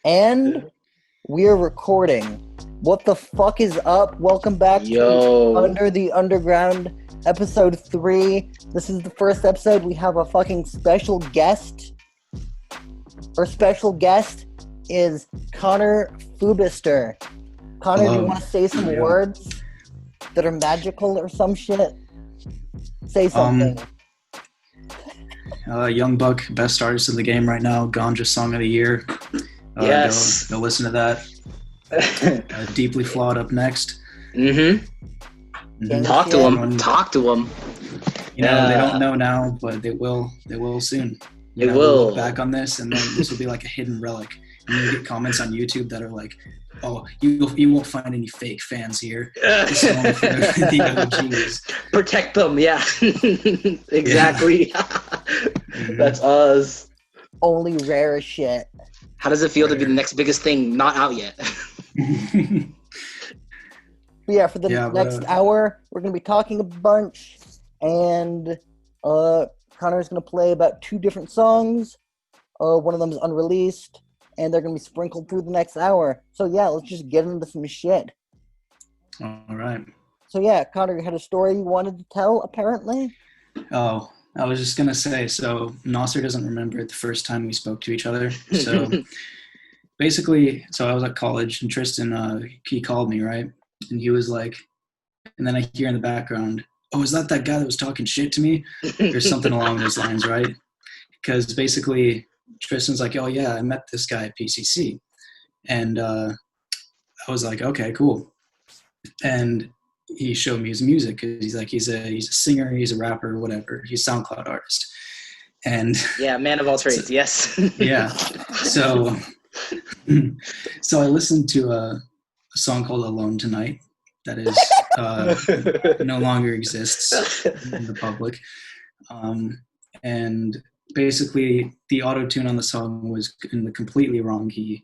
And we're recording. What the fuck is up? Welcome back to Under the Underground, episode 3. This is the first episode. We have a fucking special guest. Our special guest is Connor Foubister. Connor, Hello. do you want to say some words that are magical or some shit? Say something. Young Buck, best artist in the game right now. Ganja Song of the Year. Yes. Go listen to that. Deeply Flawed up next. Mm-hmm. Talk to him. Talk to him. You know, they don't know now, but they will. They will soon. They will. We'll look back on this, and then this will be like a hidden relic. And you'll get comments on YouTube that are like, "Oh, you won't find any fake fans here. This is only for the OGs." Protect them, yeah. Exactly. That's us. Only rare shit. How does it feel to be the next biggest thing not out yet? Yeah, for the next hour, we're going to be talking a bunch, and Connor's going to play about 2 different songs. One of them is unreleased, and they're going to be sprinkled through the next hour. So yeah, let's just get into some shit. All right. So yeah, Connor, you had a story you wanted to tell, apparently? Oh, I was just going to say, so Nasser doesn't remember the first time we spoke to each other. So basically, I was at college, and Tristan, he called me, right? And he was like, and then I hear in the background, "Oh, is that guy that was talking shit to me?" Or something along those lines, right? Because basically, Tristan's like, "Oh yeah, I met this guy at PCC." And I was like, "Okay, cool." And he showed me his music, because he's a singer, he's a rapper, whatever. He's a SoundCloud artist. And yeah, man of all trades, yes. Yeah. So I listened to a song called Alone Tonight that is no longer exists in the public. And basically the auto-tune on the song was in the completely wrong key.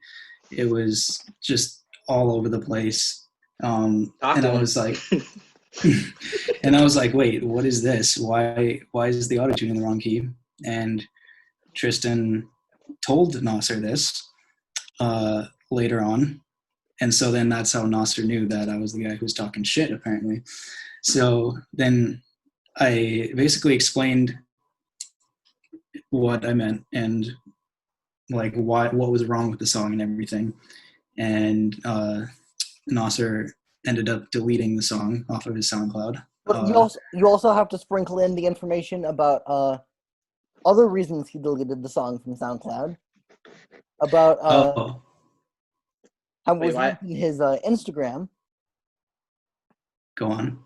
It was just all over the place. And I was like, wait, what is this? Why is the auto-tune in the wrong key? And Tristan told Nasser this later on. And so then that's how Nasser knew that I was the guy who was talking shit, apparently. So then I basically explained what I meant and like what was wrong with the song and everything. And Nasser ended up deleting the song off of his SoundCloud. But you also have to sprinkle in the information about other reasons he deleted the song from SoundCloud. About how was using his Instagram. Go on.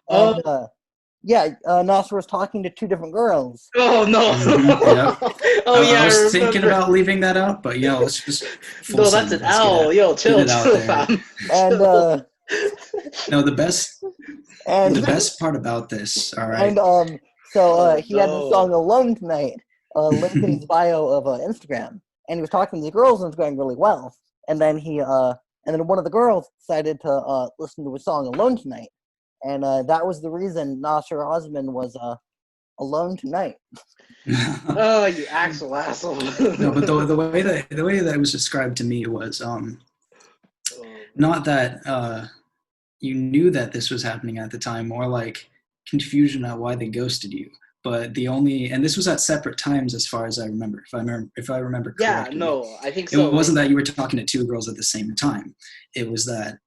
And, Nasser was talking to 2 different girls. Oh no! Yeah. I was thinking about leaving that out, but let's just. No, that's an L. Yo, chill, fam. And no, the best part about this, all right. And he had the song "Alone Tonight" linked in his bio of Instagram, and he was talking to the girls, and it was going really well. And then one of the girls decided to listen to his song "Alone Tonight," and that was the reason Nasser Osman was alone tonight. Oh, you actual asshole! No, but the way that it was described to me was not that you knew that this was happening at the time, more like confusion at why they ghosted you. But and this was at separate times as far as I remember, if I remember correctly. Yeah, no, I think so. It wasn't that you were talking to 2 girls at the same time. It was that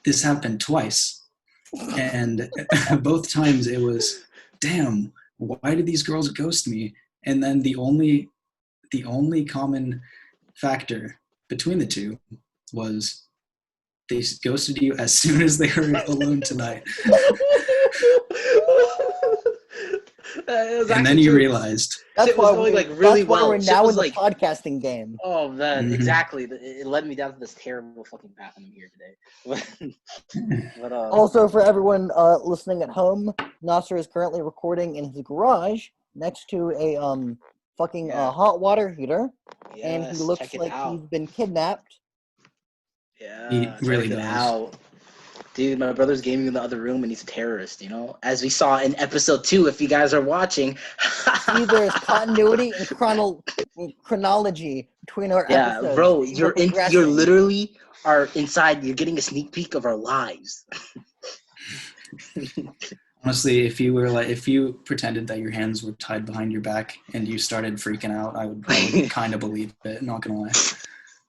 this happened twice. And both times it was, damn, why did these girls ghost me? And then the only common factor between the 2 was they ghosted you as soon as they heard "Alone Tonight." And then you realized. That's why we're now in the podcasting game. Oh man, exactly. It led me down to this terrible fucking path I'm here today. But, also, for everyone listening at home, Nasser is currently recording in his garage next to a hot water heater, and he looks like he's been kidnapped. Yeah, he really does. Out. Dude, my brother's gaming in the other room and he's a terrorist, you know? As we saw in episode 2, if you guys are watching. See, there's continuity and chronology between our episodes. Yeah, bro, you're literally are inside, you're getting a sneak peek of our lives. Honestly, if you pretended that your hands were tied behind your back and you started freaking out, I would kind of believe it, not gonna lie.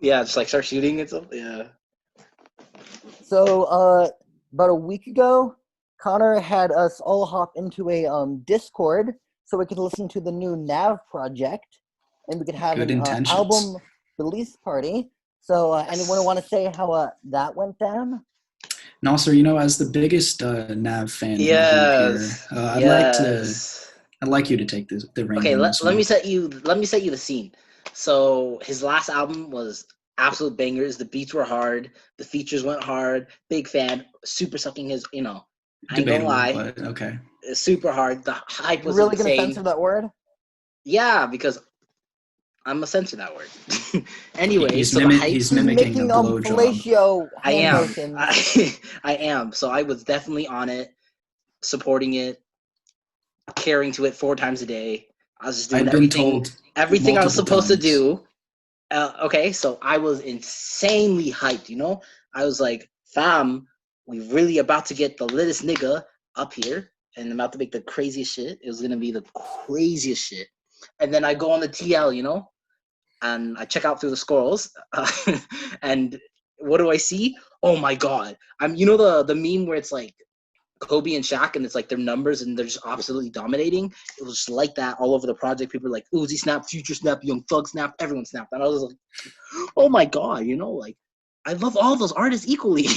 Yeah, just like start shooting and stuff, yeah. So, about a week ago, Connor had us all hop into a Discord so we could listen to the new Nav project, and we could have an album release party. So, anyone want to say how that went down? Nasser, as the biggest Nav fan in the group here, I'd like you to take the reins. Okay, let me set you the scene. So his last album was absolute bangers. The beats were hard. The features went hard. Big fan. Super sucking his, I ain't gonna lie. But okay. It's super hard. The hype was really insane. Gonna censor that word? Yeah, because I'm gonna censor that word. Anyway, he's mimicking a blowjob. I am. So I was definitely on it, supporting it, caring to it 4 times a day. I was just doing everything I was supposed to do. Okay, so I was insanely hyped, I was like, fam, we really about to get the littest nigga up here and I'm about to make the craziest shit. It was going to be the craziest shit. And then I go on the TL, and I check out through the scrolls and what do I see? Oh my God. The meme where it's like Kobe and Shaq and it's like their numbers and they're just absolutely dominating. It was just like that all over the project. People were like, Uzi snap, Future snap, Young Thug snap, everyone snapped. And I was like, oh my God, like I love all those artists equally.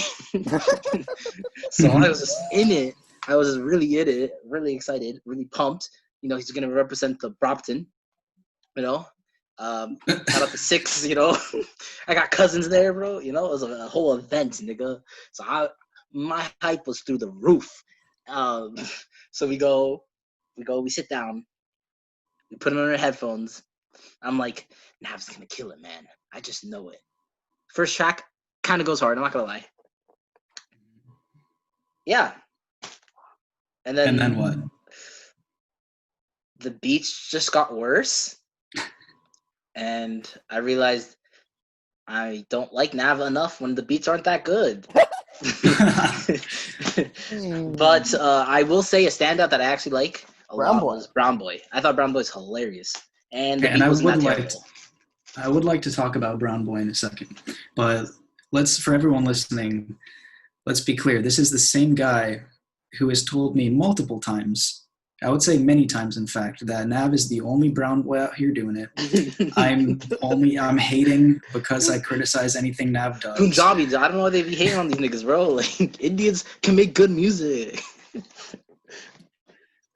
So I was just in it. I was just really in it, really excited, really pumped. He's going to represent the Brompton, shout out the 6, I got cousins there, bro. It was a whole event, nigga. So my hype was through the roof. So we sit down, we put on our headphones. I'm like, Nav's gonna kill it, man. I just know it. First track kind of goes hard, I'm not gonna lie. Yeah. And then what? The beats just got worse. And I realized I don't like Nav enough when the beats aren't that good. But I will say a standout that I actually like a lot was Brown Boy. I thought Brown Boy was hilarious. And the beat wasn't that terrible. I would like to talk about Brown Boy in a second. But for everyone listening, let's be clear. This is the same guy who has told me multiple times, I would say many times, in fact, that Nav is the only brown boy out here doing it. I'm hating because I criticize anything Nav does. Punjabis, I don't know why they be hating on these niggas, bro. Like, Indians can make good music.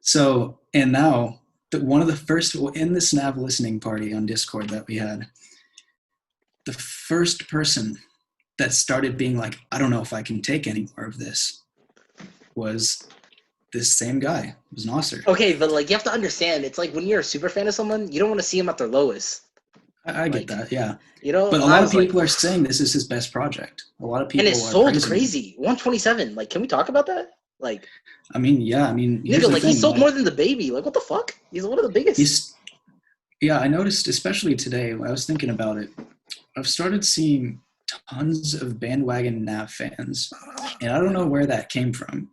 So, and now, one of the first, in this Nav listening party on Discord that we had, the first person that started being like, I don't know if I can take any more of this, was this same guy. It was Nasser. Okay, but you have to understand, it's like when you're a super fan of someone, you don't want to see him at their lowest. I get that, yeah. But a lot of people are saying this is his best project. A lot of people and it's sold crazy. 127. Can we talk about that? Nigga, he sold more than The Baby. What the fuck? He's one of the biggest. I noticed, especially today, I was thinking about it. I've started seeing tons of bandwagon Nav fans, and I don't know where that came from.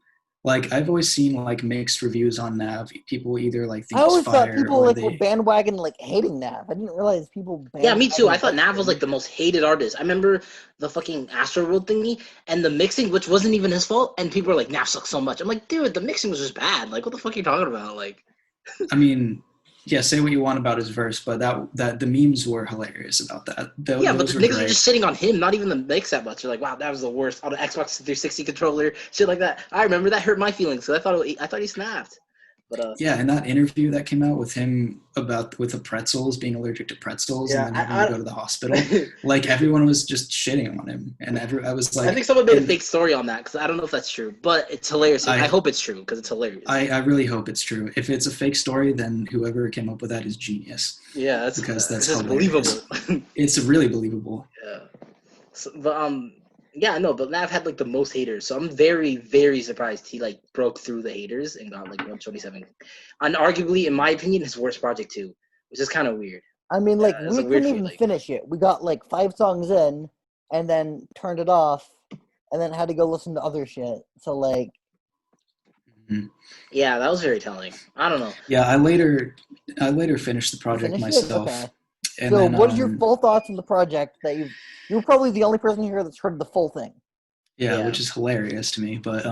I've always seen mixed reviews on Nav. People either think I always it's fire, thought people were bandwagon hating Nav. I didn't realize people. Yeah, me too. I thought Nav was the most hated artist. I remember the fucking Astroworld thingy and the mixing, which wasn't even his fault, and people were like, Nav sucks so much. I'm like, dude, the mixing was just bad. What the fuck are you talking about? Yeah, say what you want about his verse, but that the memes were hilarious about that. But the niggas are just sitting on him, not even the mix that much. They're like, wow, that was the worst on the Xbox 360 controller, shit like that. I remember that hurt my feelings because I thought he snapped. But yeah, and that interview that came out with him with the pretzels, being allergic to pretzels, and then having to go to the hospital, everyone was just shitting on him, and I was like, I think someone made a fake story on that because I don't know if that's true, but it's hilarious. I hope it's true because it's hilarious. I really hope it's true. If it's a fake story, then whoever came up with that is genius. Yeah, that's believable. It's really believable. Yeah, so, but Yeah, no, but Nav had like the most haters, so I'm very, very surprised he like broke through the haters and got like 127. And arguably, in my opinion, his worst project too, which is kind of weird. I mean, like It's we a weird couldn't even finish it. We got like 5 songs in, and then turned it off, and then had to go listen to other shit. So like, yeah, that was very telling. I don't know. Yeah, I later finished the project myself. Okay. And so, then, what are your full thoughts on the project? That you're probably the only person here that's heard the full thing. Yeah, which is hilarious to me. But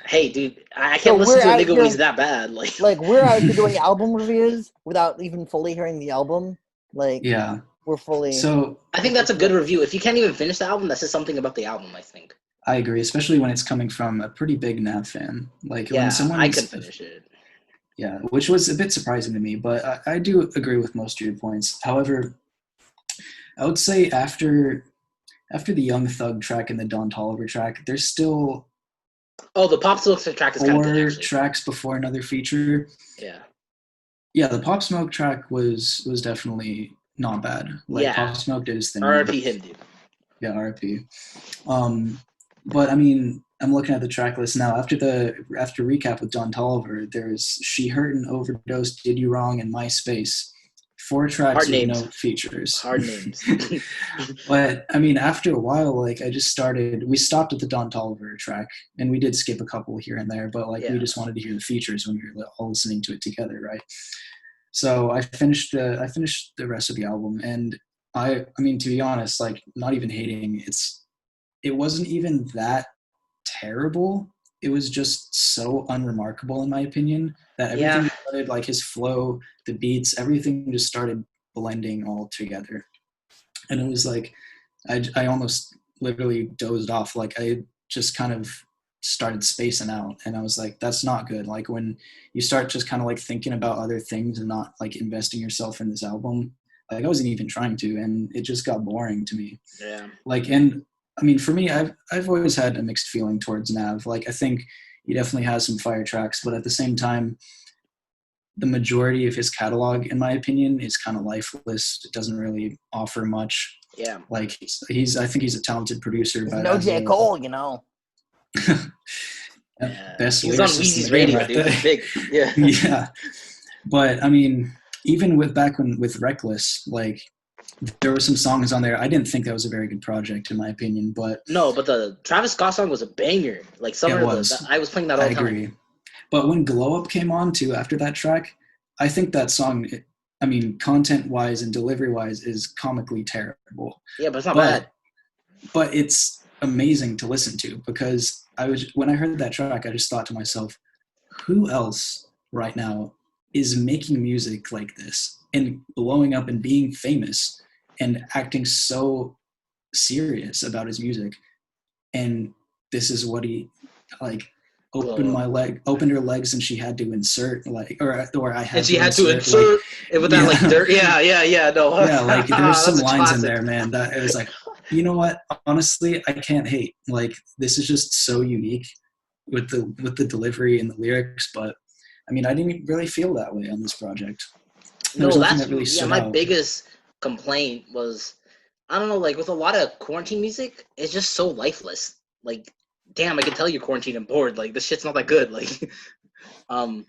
hey, dude, I can't listen to a nigga when he's that bad. Like we're out here doing album reviews without even fully hearing the album. Like, yeah, we're fully. So I think that's a good review. If you can't even finish the album, that says something about the album, I think. I agree, especially when it's coming from a pretty big Nav fan. Like when someone I could finish it. Yeah, which was a bit surprising to me, but I do agree with most of your points. However, I would say after the Young Thug track and the Don Toliver track, there's still the Pop Smoke track is kind of good, 4 tracks before another feature. Yeah, the Pop Smoke track was definitely not bad. Like Pop Smoke did his thing. R.I.P. him, dude. Yeah, R.I.P. But I mean, I'm looking at the track list now. After recap with Don Toliver, there's She Hurt and Overdosed, Did You Wrong, and MySpace. 4 tracks with no features. Hard names. But I mean, after a while, like we stopped at the Don Toliver track, and we did skip a couple here and there, but we just wanted to hear the features when we were all listening to it together, right? So I finished the rest of the album, and I mean, to be honest, like not even hating, it wasn't even that terrible. It was just so unremarkable in my opinion that everything started, like his flow, the beats, everything just started blending all together. And it was like I almost literally dozed off. Like I just kind of started spacing out, and I was like, that's not good. Like when you start just kind of like thinking about other things and not like investing yourself in this album, like I wasn't even trying to, and it just got boring to me. Yeah. Like, and I mean, for me, I've always had a mixed feeling towards Nav. Like, I think he definitely has some fire tracks, but at the same time, the majority of his catalog, in my opinion, is kind of lifeless. It doesn't really offer much. Yeah. Like, I think he's a talented producer. But no J. Cole, you know. Best he was on Weezy's radio, right dude. Big. Yeah. Yeah. But, I mean, even with Reckless, like, there were some songs on there. I didn't think that was a very good project, in my opinion. But no, but the Travis Scott song was a banger. Like Summer, I was playing that all the time. I agree. But when Glow Up came on too, after that track, I think that song, I mean, content-wise and delivery-wise, is comically terrible. Yeah, but it's not bad. But it's amazing to listen to, because when I heard that track, I just thought to myself, who else right now is making music like this and blowing up and being famous and acting so serious about his music? And this is what he, like, opened her legs and she had to insert, like, or I had and she had to insert it with that, like, dirt. No. Yeah, like, there's some lines in there, man, that it was like, you know what, honestly, I can't hate. Like, this is just so unique with the delivery and the lyrics. But I mean, I didn't really feel that way on this project. My biggest complaint was, I don't know, like with a lot of quarantine music, it's just so lifeless. Like, damn, I can tell you're quarantined and bored. Like, this shit's not that good. Like, I don't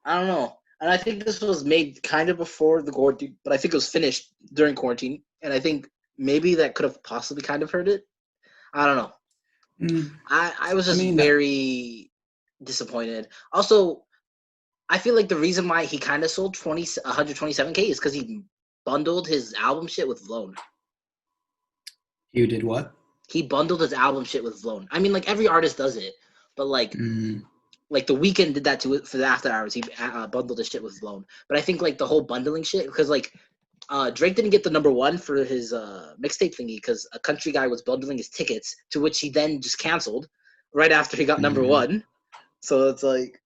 know. And I think this was made kind of before the quarantine, but I think it was finished during quarantine. And I think maybe that could have possibly kind of hurt it. I don't know. I was just very disappointed. Also, I feel like the reason why he kind of sold 127K is because he bundled his album shit with Vlone. You did what? He bundled his album shit with Vlone. I mean, like, every artist does it, but like The Weeknd did that for the After Hours. He bundled his shit with Vlone. But I think like the whole bundling shit, because like Drake didn't get the #1 for his mixtape thingy because a country guy was bundling his tickets, to which he then just canceled right after he got #1. So it's like,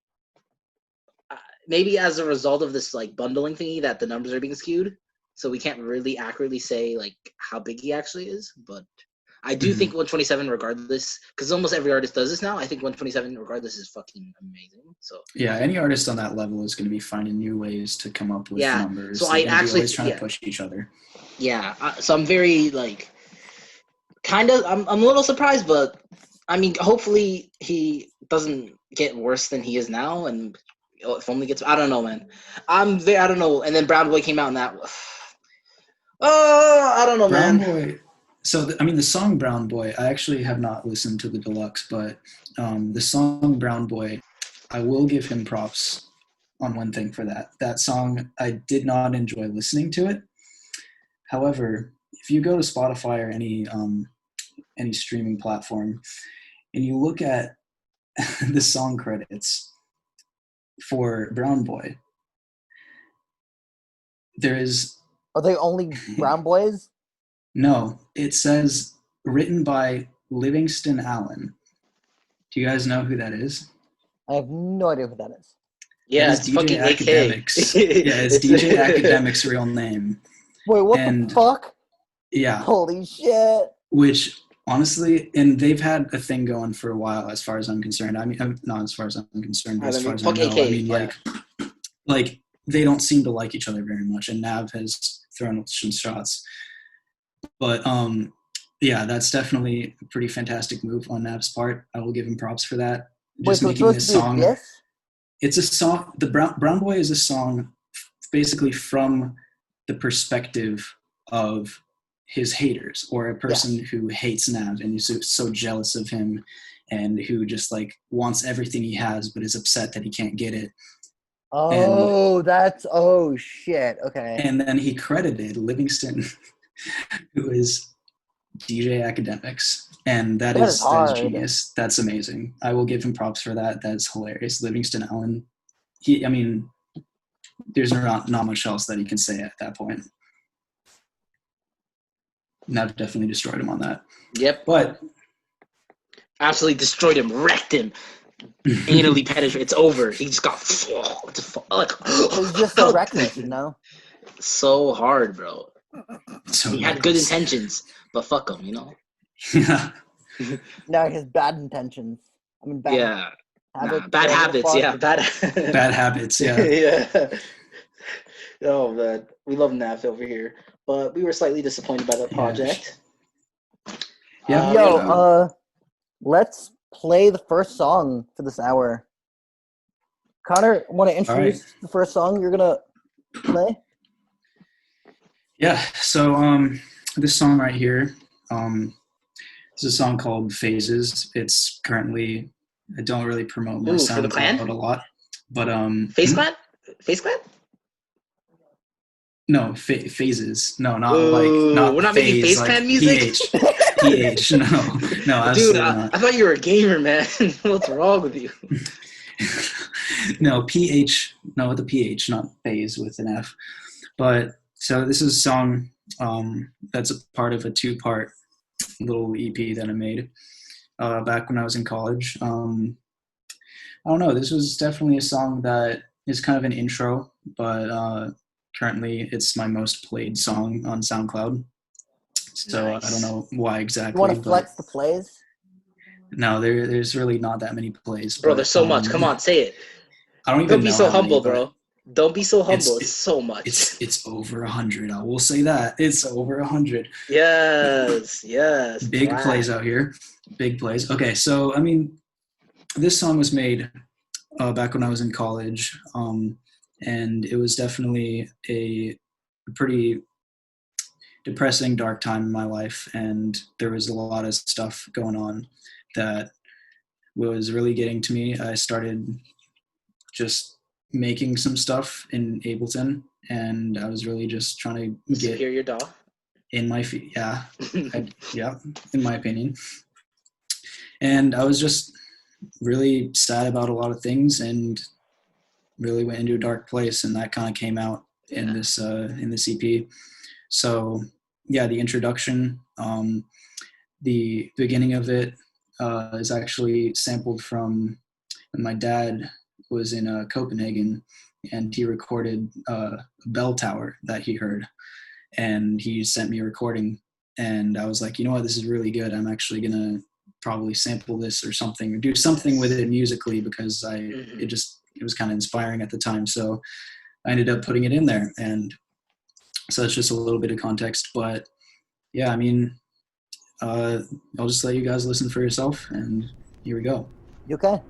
maybe as a result of this like bundling thingy that the numbers are being skewed. So we can't really accurately say like how big he actually is, but I do think 127 regardless, because almost every artist does this now. I think 127 regardless is fucking amazing. So yeah, any artist on that level is going to be finding new ways to come up with numbers. So I actually always trying to push each other. Yeah, so I'm very like Kind of. I'm a little surprised, but I mean, hopefully he doesn't get worse than he is now, and if only gets. I don't know, man. I don't know. And then Brown Boy came out, and that. Oh, I don't know, Brown man. Boy. So the song Brown Boy. I actually have not listened to the deluxe, but the song Brown Boy, I will give him props on one thing for that. That song, I did not enjoy listening to it. However, if you go to Spotify or any streaming platform, and you look at the song credits for Brown Boy, there is... Are they only Brown Boys? No, it says written by Livingston Allen. Do you guys know who that is? I have no idea who that is. Yeah, it's DJ Academics. Yeah, it's DJ Academics' real name. Wait, what the fuck? Yeah. Holy shit. Which, honestly, and they've had a thing going for a while, as far as I'm concerned. I mean, not as far as I'm concerned, but as far as I know. I mean, like they don't seem to like each other very much, and Nav has thrown some shots. But yeah, that's definitely a pretty fantastic move on Nav's part. I will give him props for that. Just making this song. It's a song. The Brown Boy is a song basically from the perspective of his haters, or a person who hates Nav and is so jealous of him, and who just like wants everything he has but is upset that he can't get it. Oh, oh shit. Okay. And then he credited Livingston, who is DJ Academics, and that is genius. That's amazing. I will give him props for that. That's hilarious. Livingston Allen. I mean, there's not much else that he can say at that point. And I've definitely destroyed him on that. Yep. But absolutely destroyed him, wrecked him, anally penetrated. It's over. He just got like. It's just so reckless, you know. So hard, bro. So he had good intentions, but fuck him, you know. Yeah. No, he has bad intentions. I mean, bad. Bad habits. Yeah, bad habits. Yeah. Yeah. Oh man, we love Nav over here, but we were slightly disappointed by that project. Yeah. Let's play the first song for this hour. Connor, want to introduce the first song you're gonna play? Yeah. So this song right here, it's a song called Phases. It's currently, I don't really promote my SoundCloud a lot, but Face Clan? Face Clan? No, Phases. No, not not. We're not making Face Clan music. PH. No. Dude, I thought you were a gamer, man. What's wrong with you? No, PH. No, with a PH, not phase with an F. But so this is a song that's a part of a 2-part little EP that I made back when I was in college. I don't know. This was definitely a song that is kind of an intro, but currently it's my most played song on SoundCloud. So nice. I don't know why exactly. You want to flex the plays? No, there's really not that many plays. Bro, there's so much. Come on, say it. I don't even know. Don't be so humble, bro. Don't be so humble. It's so much. It's over 100. I will say that. It's over 100. Yes. Big plays out here. Big plays. Okay, so, I mean, this song was made back when I was in college, and it was definitely a pretty depressing, dark time in my life, and there was a lot of stuff going on that was really getting to me. I started just making some stuff in Ableton, and I was really just trying to get Superior DAW in my feet. Yeah, in my opinion. And I was just really sad about a lot of things, and really went into a dark place, and that kind of came out in this EP. So yeah, the introduction, the beginning of it is actually sampled from when my dad was in Copenhagen, and he recorded a bell tower that he heard, and he sent me a recording, and I was like, you know what, this is really good. I'm actually gonna probably sample this or something, or do something with it musically, because it was kind of inspiring at the time. So I ended up putting it in there, and so that's just a little bit of context. But yeah, I mean, I'll just let you guys listen for yourself, and here we go. Okay.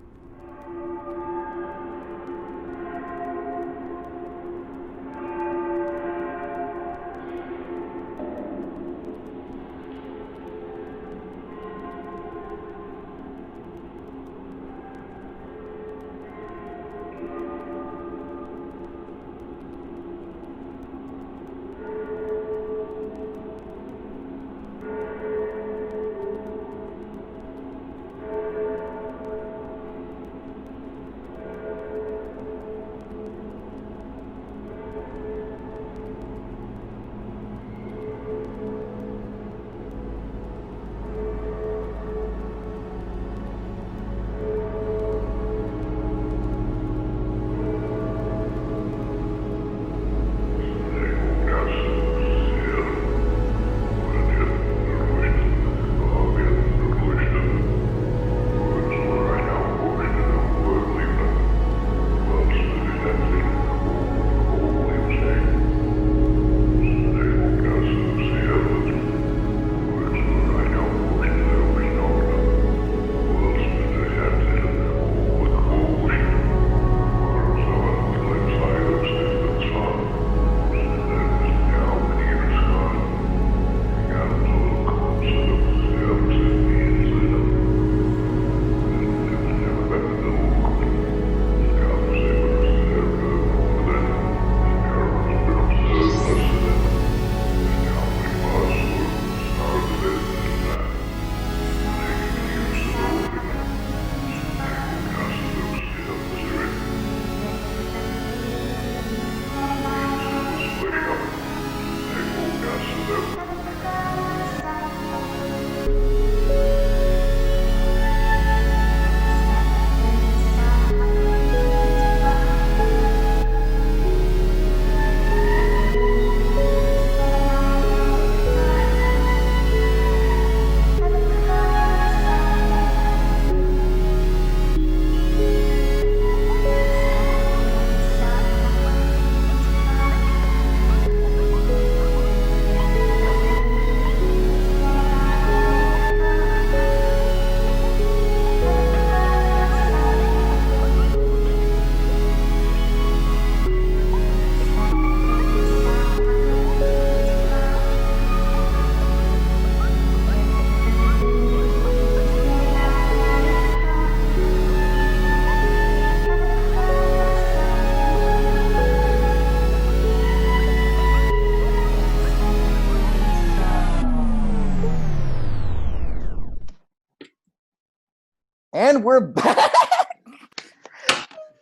And we're back.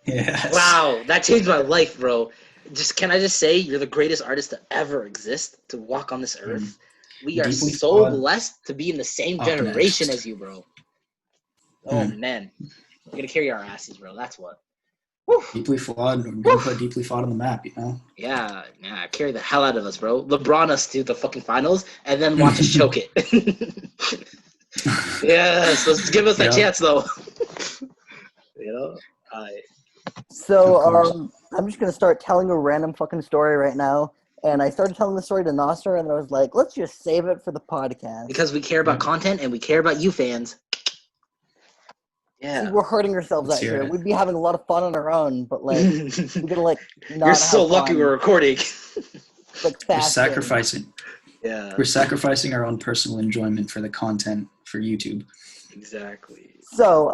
Yes. Wow, that changed my life, bro. Can I just say you're the greatest artist to ever exist to walk on this earth. We are so blessed to be in the same generation as you, bro. Oh man, we're gonna carry our asses, bro. That's what. Woo. Deeply flawed. We're gonna put Deeply Flawed on the map, you know? Yeah, carry the hell out of us, bro. LeBron us to the fucking finals and then watch us choke it. Yes, let's give us that chance, though. You know? So, I'm just going to start telling a random fucking story right now. And I started telling the story to Nasser, and I was like, let's just save it for the podcast. Because we care about content, and we care about you fans. Yeah. See, we're hurting ourselves out here. We'd be having a lot of fun on our own, but, like, we're going to, like, not You're so lucky fun. we're recording. Like, we're sacrificing. Yeah. We're sacrificing our own personal enjoyment for the content for YouTube. Exactly. So,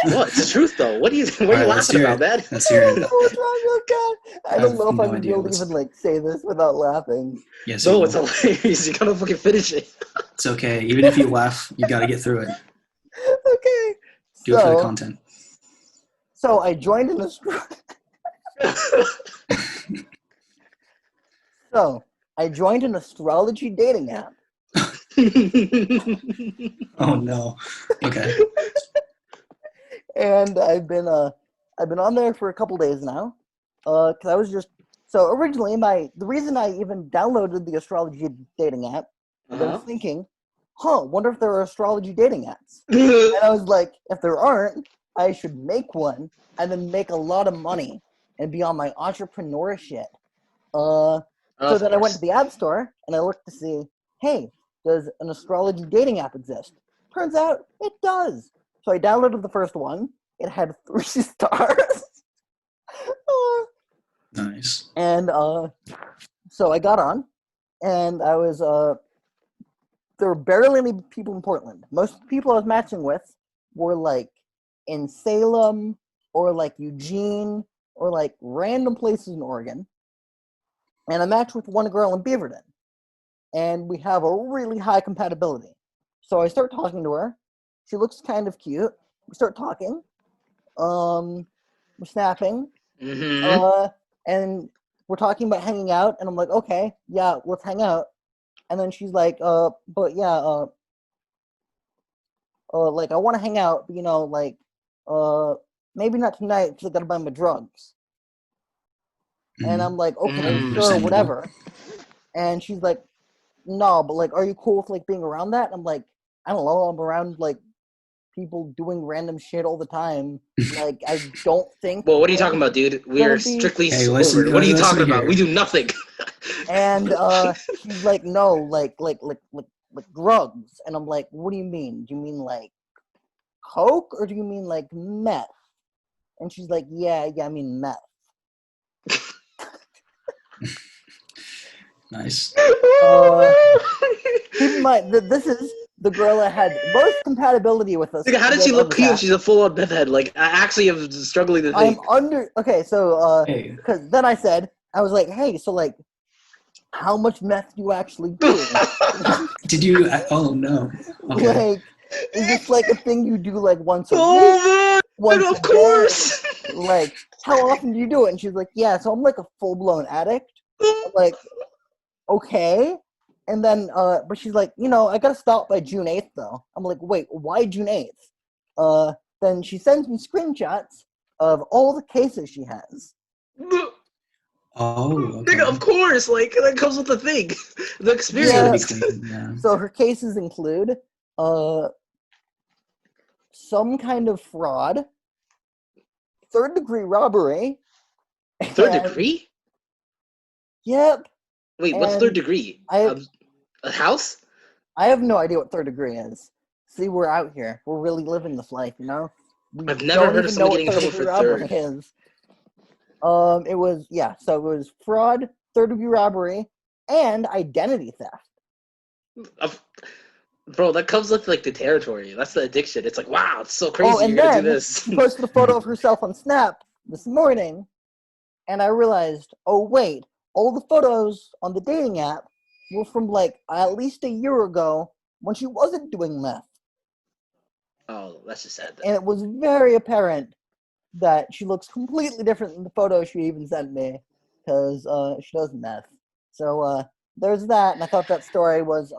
What? It's the truth, though. What are you laughing about, man? Let's hear it. What's wrong, God? I don't know if I'm going to be able to even, like, say this without laughing. Yes, no, it's hilarious. You gotta fucking finish it. It's okay. Even if you laugh, you gotta get through it. Okay. Do it for the content. So I joined an astrology dating app. Oh no. Okay. And I've been on there for a couple days now. Cause I was just so originally the reason I even downloaded the astrology dating app, I was thinking, wonder if there are astrology dating apps. And I was like, if there aren't, I should make one and then make a lot of money and be on my entrepreneur shit. So then I went to the app store and I looked to see, hey, does an astrology dating app exist? Turns out it does. So I downloaded the first one. It had 3 stars. Nice. And so I got on, and I was there were barely any people in Portland. Most of the people I was matching with were like in Salem or like Eugene or like random places in Oregon. And I matched with one girl in Beaverton. And we have a really high compatibility. So I start talking to her. She looks kind of cute. We start talking. We're snapping. Mm-hmm. And we're talking about hanging out. And I'm like, okay, yeah, let's hang out. And then she's like, but yeah, like I want to hang out, but, you know, like, maybe not tonight because I gotta buy my drugs. And I'm like, okay, sure, whatever. And she's like, no, but like, are you cool with like being around that? And I'm like, I don't know, I'm around like people doing random shit all the time. Like, I don't think. Well, what are you talking about, dude? We are strictly sober. What are you talking about? We do nothing. And she's like, no, like drugs. And I'm like, what do you mean? Do you mean like coke or do you mean like meth? And she's like, yeah, I mean meth. Nice. Keep in mind that this is the girl that had most compatibility with us. Like, how did she look cute if she's a full-on meth head? Like, I actually am struggling to think. Okay, so because then I said, I was like, hey, so like, how much meth do you actually do? Did you? Oh no. Okay. Like, is this like a thing you do like once a week? Oh man, of course. Like, how often do you do it? And she's like, yeah, so I'm like a full-blown addict. I'm like, okay. And then, but she's like, you know, I gotta stop by June 8th though. I'm like, wait, why June 8th? Then she sends me screenshots of all the cases she has. Oh, okay. Nigga, of course, like that comes with the thing, the experience. Yeah. So her cases include some kind of fraud, 3rd-degree robbery. 3rd degree? Yep. Wait, what's 3rd degree? A house? I have no idea what 3rd degree is. See, we're out here. We're really living this life, you know? I've never heard of someone getting in trouble for 3rd. It was fraud, 3rd-degree robbery, and identity theft. Bro, that comes with like the territory. That's the addiction. It's like, wow, it's so crazy. And you're then gonna do this. She posted a photo of herself on Snap this morning, and I realized, oh wait, all the photos on the dating app were from like at least a year ago when she wasn't doing meth. Oh, that's just sad. And it was very apparent that she looks completely different than the photo she even sent me, because she does meth. So there's that, and I thought that story was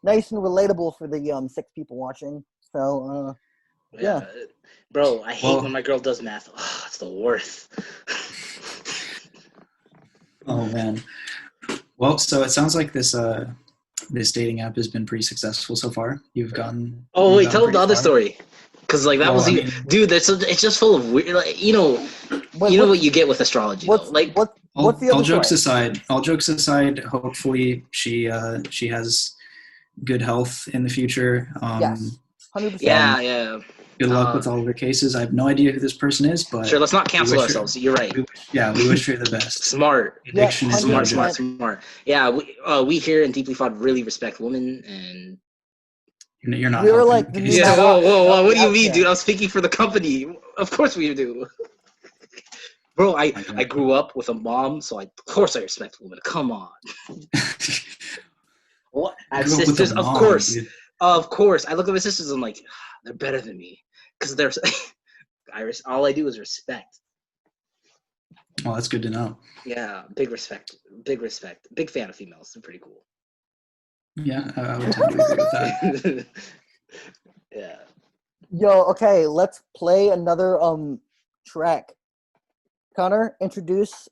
nice and relatable for the 6 people watching. So yeah. Bro, I hate when my girl does math. Oh, it's the worst. Oh man. Well, so it sounds like this dating app has been pretty successful so far. You've gotten. Oh wait, tell the other story. Because like that dude. It's just full of weird. Like, you know what you get with astrology. What's the other all jokes aside? All jokes aside. Hopefully, she has good health in the future. Yes, 100%. Yeah. Good luck with all of her cases. I have no idea who this person is, but sure. Let's not cancel ourselves. You're right. We wish her the best. Smart. Addiction is smart. Yeah, we here in Deeply Thought really respect women, and you're not. We were like, whoa! What do you mean, dude? I'm speaking for the company. Of course we do. Bro, I grew up with a mom, so of course I respect women. Come on. What? I have sisters, of course. Dude. Of course. I look at my sisters and I'm like, they're better than me. Because they're all I do is respect. Oh, that's good to know. Yeah, big respect. Big fan of females. They're pretty cool. Yeah, I would tend to agree with that. Yeah. Yo, okay, let's play another track. Connor, introduce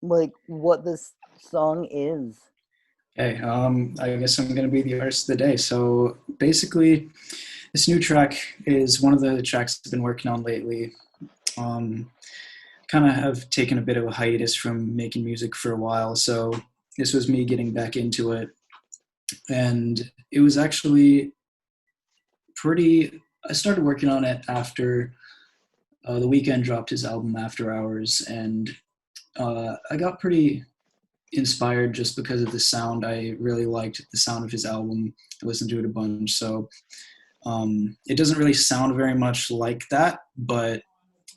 like what this song is. Okay, I guess I'm gonna be the artist of the day. So basically, this new track is one of the tracks I've been working on lately. kind of have taken a bit of a hiatus from making music for a while. So this was me getting back into it. And it was actually I started working on it after The Weeknd dropped his album After Hours. And I got pretty inspired just because of the sound. I really liked the sound of his album. I listened to it a bunch. So it doesn't really sound very much like that, but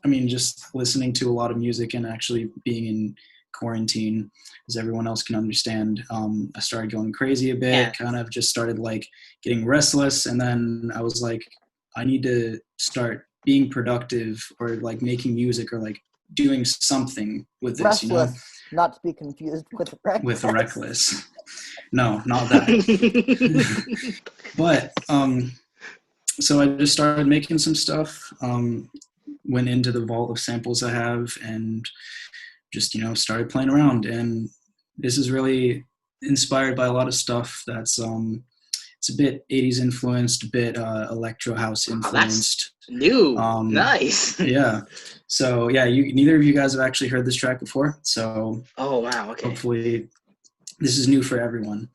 I mean, just listening to a lot of music and actually being in quarantine, as everyone else can understand, I started going crazy a bit, kind of just started like getting restless. And then I was like, I need to start being productive or like making music or like doing something with this, restless, you know? Not to be confused with reckless. With reckless. No, not that. But, so I just started making some stuff, went into the vault of samples I have and just, you know, started playing around. And this is really inspired by a lot of stuff that's, it's a bit 80s influenced, a bit electro house influenced. That's new. Nice. Yeah. So yeah, neither of you guys have actually heard this track before. So oh wow, okay. Hopefully this is new for everyone.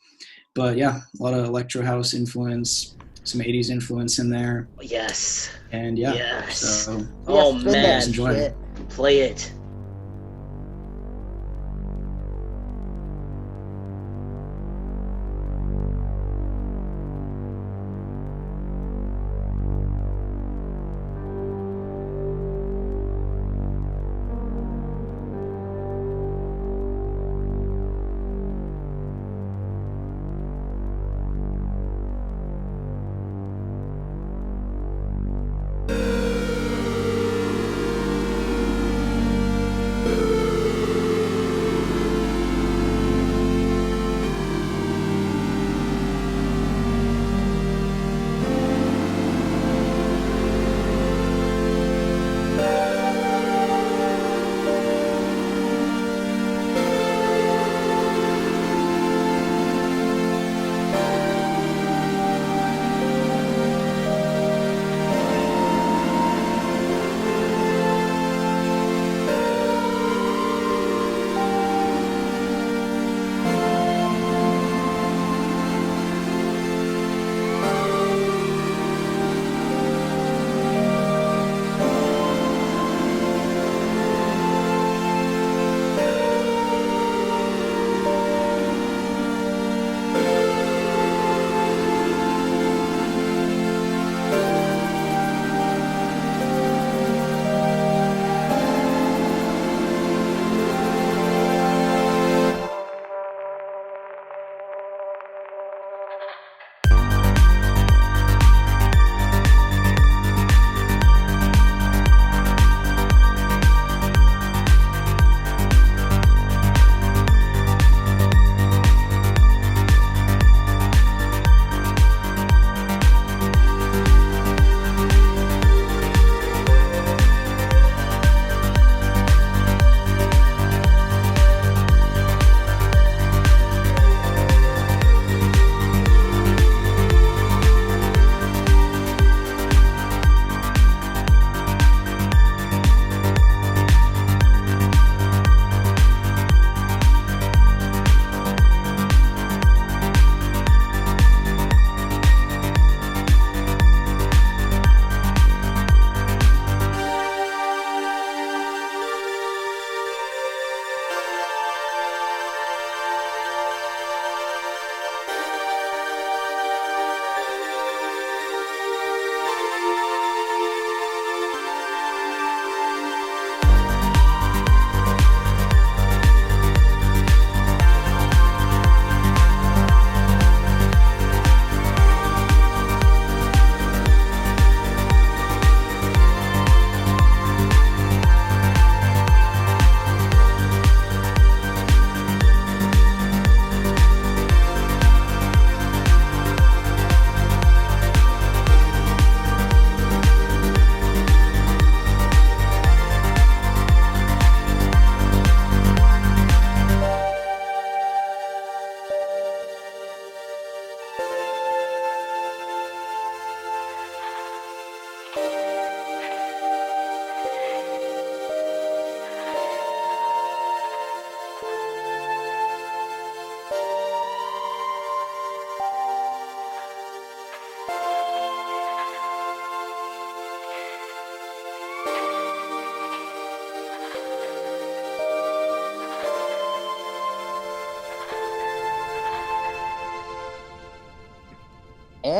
But yeah, a lot of electro house influence, some 80s influence in there. Yes. And yeah. Yes. So oh man, enjoy it. Play it.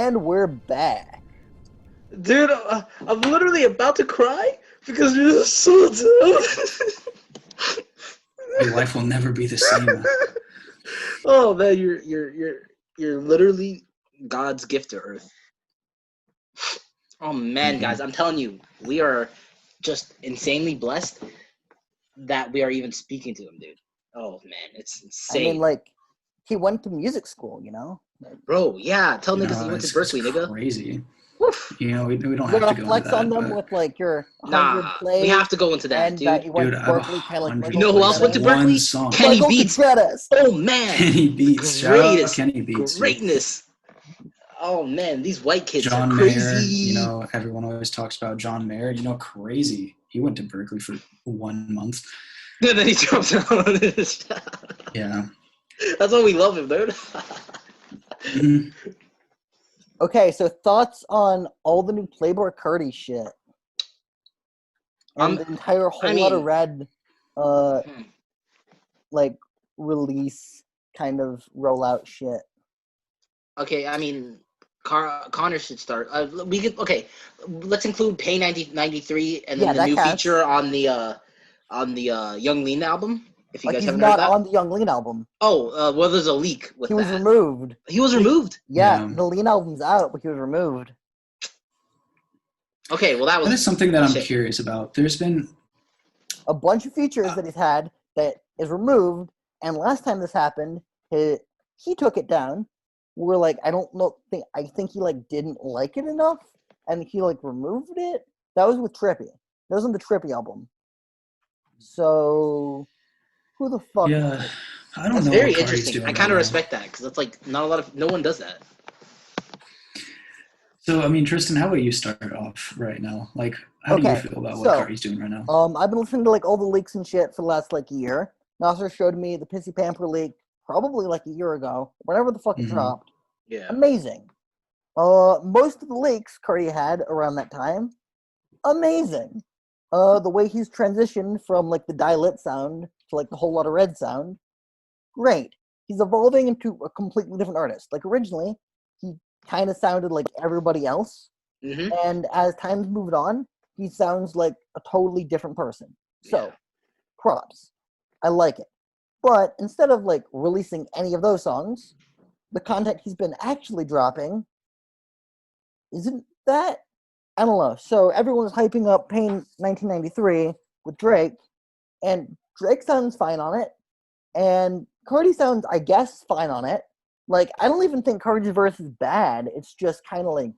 And we're back. Dude, I'm literally about to cry because you're so dumb. Your life will never be the same. Oh man, you're literally God's gift to Earth. Oh man, guys, I'm telling you, we are just insanely blessed that we are even speaking to him, dude. Oh man, it's insane. I mean, like, he went to music school, you know? Like, bro, yeah, tell niggas he went to Berkeley, nigga. Crazy. Woof. You know, we don't have to go flex into that. On them with like your 100 plays. We have to go into that, and dude. that you went to Berkeley, kind of like you know who else went to Berkeley? Kenny Beats. Oh man, Kenny Beats. Greatest. Kenny Beats. Greatness. Oh man, these white kids John are crazy. Mayer, you know, everyone always talks about John Mayer. You know, crazy. He went to Berkeley for 1 month. And then he drops out on this. Yeah. That's why we love him, dude. Okay, so thoughts on all the new Playboi Carti shit? And the entire Whole Lotta Red like release kind of rollout shit. Okay, I mean Connor should start. We could let's include Pay 93 and then the new feature on the Young Lean album. If you guys haven't heard that. He's not on the Young Lean album. Oh, well, there's a leak with that. He was removed. He was removed? Yeah, the Lean album's out, but he was removed. Okay, well, that is something that I'm curious about. There's been a bunch of features that he's had that is removed, and last time this happened, he took it down. We're like, I think he like didn't like it enough, and he like removed it. That was with Trippy. That was on the Trippy album. So, who the fuck? Yeah, I don't know. That's very interesting. I kind of respect that because it's like no one does that. So, I mean, Tristan, how about you start off right now? Like, how do you feel about what Carti's doing right now? I've been listening to like all the leaks and shit for the last like year. Nasser showed me the Pissy Pamper leak probably like a year ago, whenever the fuck it dropped. Yeah. Amazing. Most of the leaks Carti had around that time, amazing. The way he's transitioned from like the Die-Lit sound to like the Whole Lotta Red sound, great. He's evolving into a completely different artist. Like originally, he kind of sounded like everybody else, and as time's moved on, he sounds like a totally different person. So, props. I like it. But instead of like releasing any of those songs, the content he's been actually dropping isn't that. I don't know. So everyone's hyping up Pain 1993 with Drake, and Drake sounds fine on it, and Carti sounds, I guess, fine on it. Like, I don't even think Carti's verse is bad. It's just kind of like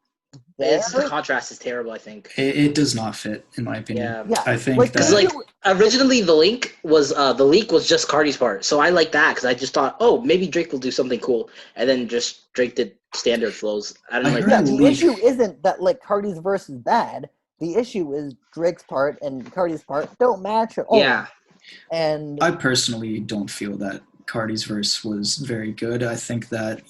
the contrast is terrible, I think. It does not fit, in my opinion. Yeah. I think like, that... Like, originally the leak was just Carti's part. So I like that because I just thought, oh, maybe Drake will do something cool. And then just Drake did standard flows. I don't know. The issue isn't that, like, Carti's verse is bad. The issue is Drake's part and Carti's part don't match at all. Yeah. And I personally don't feel that Carti's verse was very good. I think that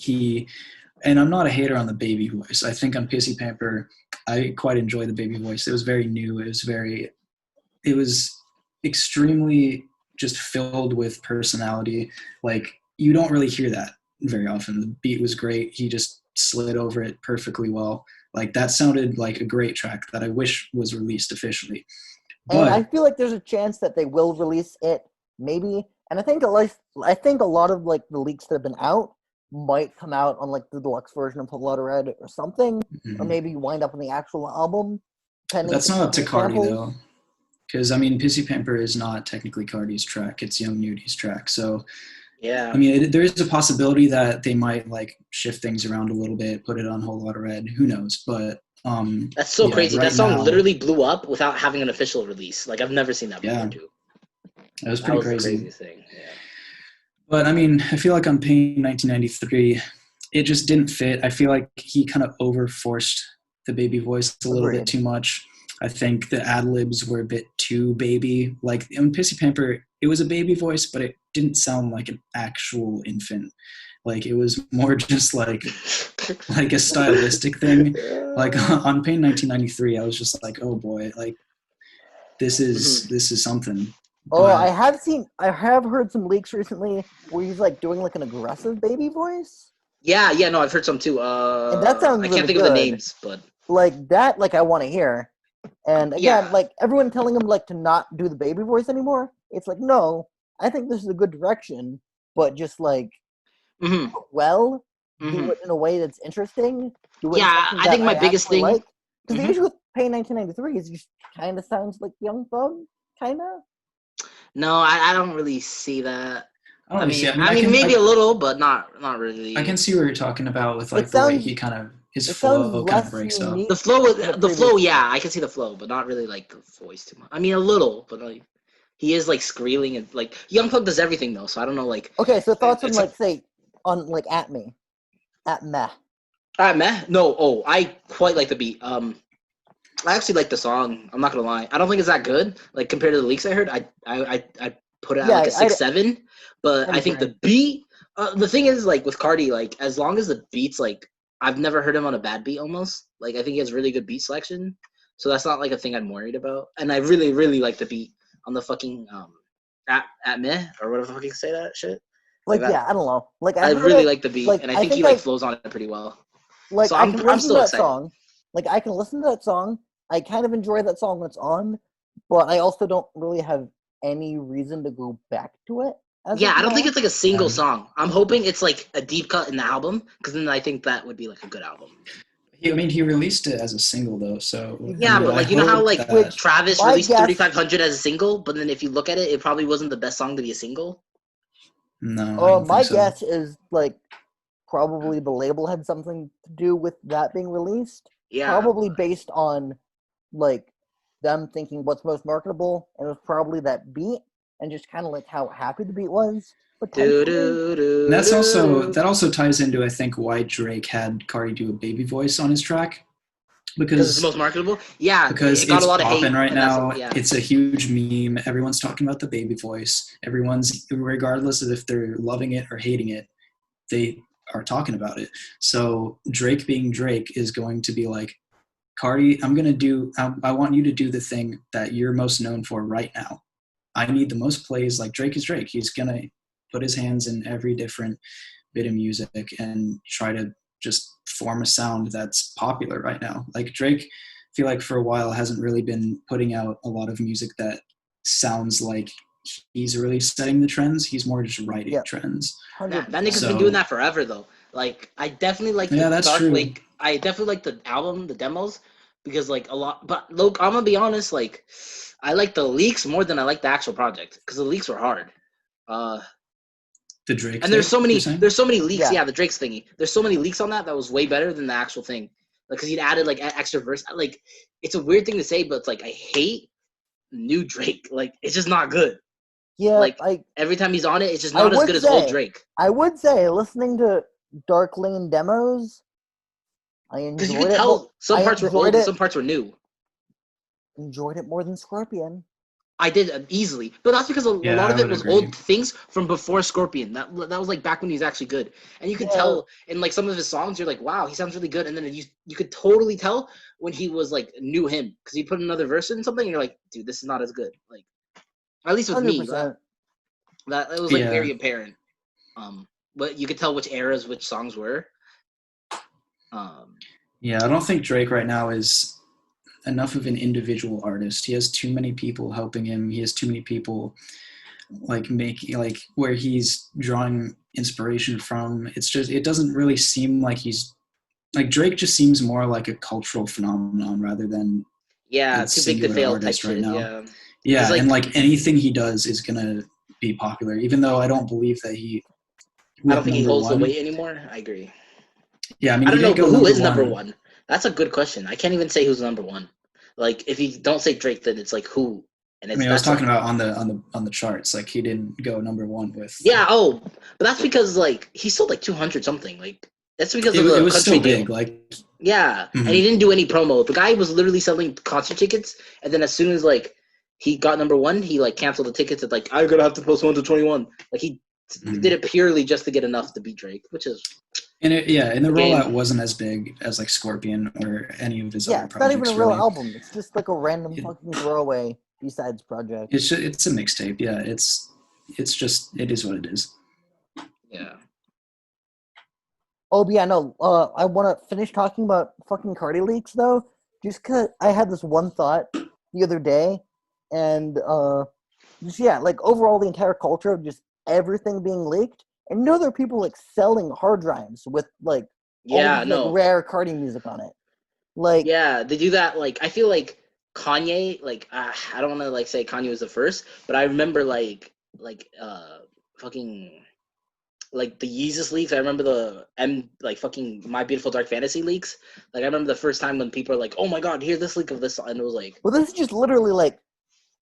and I'm not a hater on the baby voice. I think on Pissy Pamper, I quite enjoy the baby voice. It was very new. It was extremely just filled with personality. Like, you don't really hear that very often. The beat was great. He just slid over it perfectly well. Like, that sounded like a great track that I wish was released officially. And I feel like there's a chance that they will release it, maybe. And I think a lot of like the leaks that have been out might come out on like the deluxe version of Whole Lotta Red or something, or maybe wind up on the actual album. That's not up to Carti though, because I mean, Pissy Pamper is not technically Carti's track; it's Young Nudy's track. So, yeah, I mean, there is a possibility that they might like shift things around a little bit, put it on Whole Lotta Red. Who knows? But that's so crazy. Right, that song literally blew up without having an official release. Like, I've never seen that before too. That was pretty crazy. The craziest thing. Yeah. But I mean, I feel like on Pain 1993, it just didn't fit. I feel like he kind of overforced the baby voice a little bit too much. I think the ad-libs were a bit too baby. Like, in Pissy Pamper, it was a baby voice, but it didn't sound like an actual infant. Like, it was more just like a stylistic thing. Like, on Pain 1993, I was just like, oh boy, like, this is something. Oh, I have heard some leaks recently where he's like doing like an aggressive baby voice. Yeah, no, I've heard some too. And that sounds I really can't think good. of the names, but like that, like I want to hear. And again, yeah. like everyone telling him like to not do the baby voice anymore. It's like, no, I think this is a good direction, but just like Mm-hmm. do it in a way that's interesting. Do it in Yeah, something I that think I my biggest actually thing. like. Because the issue with Pay 1993 is he kind of sounds like Young Thug, kind of. No, I don't really see that. I don't really see. I mean, maybe a little, but not really. I can see what you're talking about with like It the way he sounds kind of his it sounds flow kind of less breaks up. unique. The flow, yeah, I can see the flow, but not really like the voice too much. I mean, a little, but like he is like squealing and like Young Thug does everything though, so I don't know. Like, Okay, so thoughts on it's like say on like at me, at meh. meh. No, I quite like the beat. I actually like the song. I'm not gonna lie. I don't think it's that good. Like compared to the leaks I heard, I put it at like a 6-7. But I think the beat. The thing is, like with Carti, like as long as the beats, like I've never heard him on a bad beat. Almost like I think he has really good beat selection. So that's not like a thing I'm worried about. And I really like the beat on the fucking at meh or whatever the fuck you say that shit. Like that, yeah, I don't know. Like I heard really it. like the beat, Like and I I think he think like flows on it pretty well. like So I can I'm listen to still that excited. song. Like I can listen to that song. I kind of enjoy that song when it's on, but I also don't really have any reason to go back to it. Yeah, I don't think it's like a single song. I'm hoping it's like a deep cut in the album, because then I think that would be like a good album. He released it as a single though, so yeah, I mean, but like you know how like Travis released guess, 3500 as a single, but then if you look at it, it probably wasn't the best song to be a single. No, I don't my think so. guess is like probably the label had something to do with that being released. Yeah, probably based on like them thinking what's most marketable, and it was probably that beat, and just kind of like how happy the beat was. And that also ties into I think why Drake had Carti do a baby voice on his track, because it's the most marketable. Yeah, because it got it's a lot of popping hate right now. yeah. It's a huge meme. Everyone's talking about the baby voice. Everyone's, regardless of if they're loving it or hating it, they are talking about it. So Drake being Drake is going to be like, Carti, I want you to do the thing that you're most known for right now. I need the most plays. Like Drake is Drake. He's going to put his hands in every different bit of music and try to just form a sound that's popular right now. Like Drake, I feel like for a while hasn't really been putting out a lot of music that sounds like he's really setting the trends. He's more just writing trends. That nigga's been doing that forever though. Like I definitely like that's true. Like I definitely like the album, the demos, because like a lot. But look, I'm gonna be honest. Like I like the leaks more than I like the actual project, because the leaks were hard. The Drake and there's so many leaks. Yeah. The Drake's thingy. There's so many leaks on that was way better than the actual thing. Like because he'd added like extra verse. Like it's a weird thing to say, but it's like I hate new Drake. Like it's just not good. Yeah, like every time he's on it, it's just not as good as old Drake. I would say listening to Dark Lane demos, I enjoyed it. Because you could tell some parts were old and some parts were new. Enjoyed it more than Scorpion. I did easily, but that's because a lot of it was old things from before Scorpion. That was like back when he was actually good, and you could tell in like some of his songs, you're like, wow, he sounds really good, and then you could totally tell when he was like new him, because he put another verse in something, and you're like, dude, this is not as good. Like at least with 100%. Me, that it was like very apparent. But you could tell which eras which songs were. Yeah, I don't think Drake right now is enough of an individual artist. He has too many people helping him. He has too many people like making like where he's drawing inspiration from. It's just it doesn't really seem like he's like Drake just seems more like a cultural phenomenon rather than too big to fail type shit. Yeah, like, and like anything he does is gonna be popular, even though I don't believe that he. I don't think he holds the weight anymore. I agree. Yeah, I mean, I don't know, but who is number one? That's a good question. I can't even say who's number one. Like, if you don't say Drake, then it's like who? And it's I was talking about on the charts. Like, he didn't go number one with. Yeah. Oh, but that's because like he sold like 200 something. Like that's because of the it was country still deal. Big. Like. Yeah, and he didn't do any promo. The guy was literally selling concert tickets, and then as soon as like he got number one, he like canceled the tickets. At like I'm gonna have to postpone to 21. Like he did it purely just to get enough to beat Drake, which is. And the rollout wasn't as big as like Scorpion or any of his other projects. Yeah, it's not even a real album. It's just like a random fucking throwaway B-sides project. It's a mixtape. Yeah, it's just it is what it is. Yeah. Oh, yeah, no. I want to finish talking about fucking Carti leaks, though, just because I had this one thought the other day, and, just, yeah, like, overall, the entire culture of just everything being leaked, and there are people, like, selling hard drives with, like, all Yeah, this, like, no. rare Carti music on it. Like, yeah, they do that. Like, I feel like Kanye, like, I don't want to, like, say Kanye was the first, but I remember, fucking, like, the Yeezus leaks. I remember fucking My Beautiful Dark Fantasy leaks. Like, I remember the first time when people are like, oh my god, hear this leak of this, and it was like, well, this is just literally, like,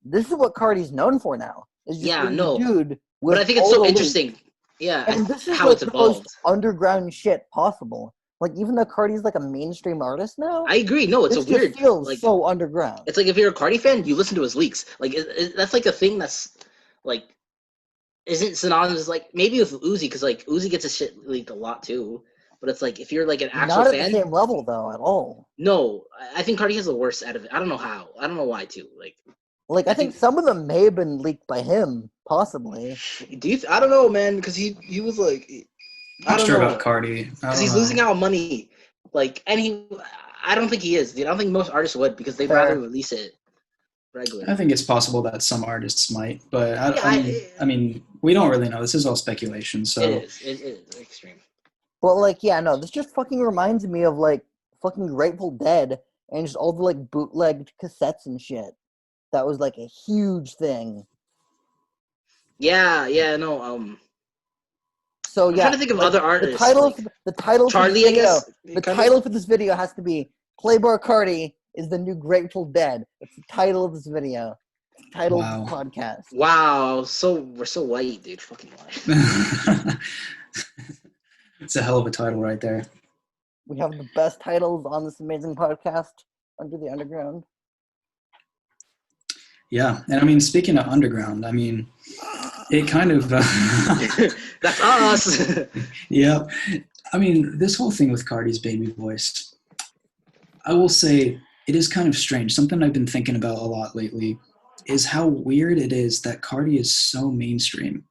this is what Carti's known for now. It's just yeah, being the no. dude with But I think it's all so the interesting. leaks. Yeah, And this is, how like, it's the most evolved. underground shit possible. Like, even though Carti's, like, a mainstream artist now, I agree. No, it's this a weird, just feels like, so underground. it's like if you're a Cardi fan, you listen to his leaks. Like, that's like a thing that's, like, isn't synonymous, like, maybe with Uzi, because, like, Uzi gets his shit leaked a lot too. But it's like, if you're, like, an actual Not at the fan, same level, though, at all. no, I think Cardi has the worst out of it. I don't know how. I don't know why too. Like, I think some of them may have been leaked by him, possibly. I don't know, man, because he was like, I Not don't sure know, about Carti. because he's losing out on money. Like, I don't think he is. Dude. I don't think most artists would, because they'd rather release it regularly. I think it's possible that some artists might, but Yeah, I mean, we don't really know. This is all speculation, so it is extreme. But, like, yeah, no, this just fucking reminds me of, like, fucking Grateful Dead and just all the, like, bootlegged cassettes and shit. That was, like, a huge thing. Yeah, no, So, I'm yeah, trying to think of like, other artists. The title Charlie, for this video, I guess. the title for this video has to be Playboi Carti is the new Grateful Dead. It's the title of this video. It's the title of this podcast. Wow, we're so white, dude. Fucking white. It's a hell of a title right there. We have the best titles on this amazing podcast, Under the Underground. Yeah, and I mean, speaking of underground, I mean, it kind of that's us. Yeah, I mean, this whole thing with Carti's baby voice, I will say it is kind of strange. Something I've been thinking about a lot lately is how weird it is that Carti is so mainstream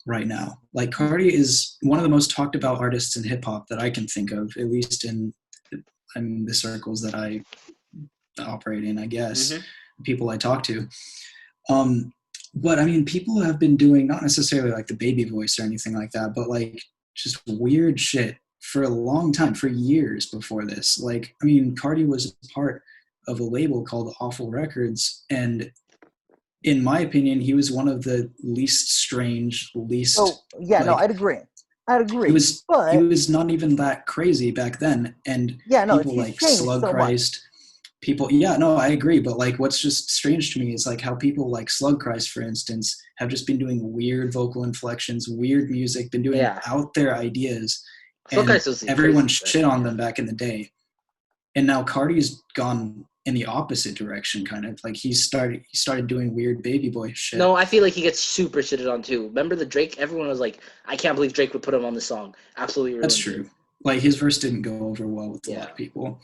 right now. Like, Carti is one of the most talked about artists in hip hop that I can think of, at least in the circles that I operate in, I guess. Mm-hmm. People I talk to. But I mean, people have been doing not necessarily like the baby voice or anything like that, but like just weird shit for a long time, for years before this. Like, I mean, Carti was a part of a label called Awful Records, and in my opinion, he was one of the least strange, least. Oh yeah, no, I'd agree. He was not even that crazy back then, and yeah, no, people like Slug so Christ. People, yeah, no, I agree. But like, what's just strange to me is like how people like Slug Christ, for instance, have just been doing weird vocal inflections, weird music, been doing out there ideas, and everyone shit on them back in the day. And now Carti's gone in the opposite direction, kind of like he started doing weird baby boy shit. No, I feel like he gets super shitted on too. Remember the Drake? Everyone was like, I can't believe Drake would put him on the song. Absolutely, that's true. Like, his verse didn't go over well with a lot of people.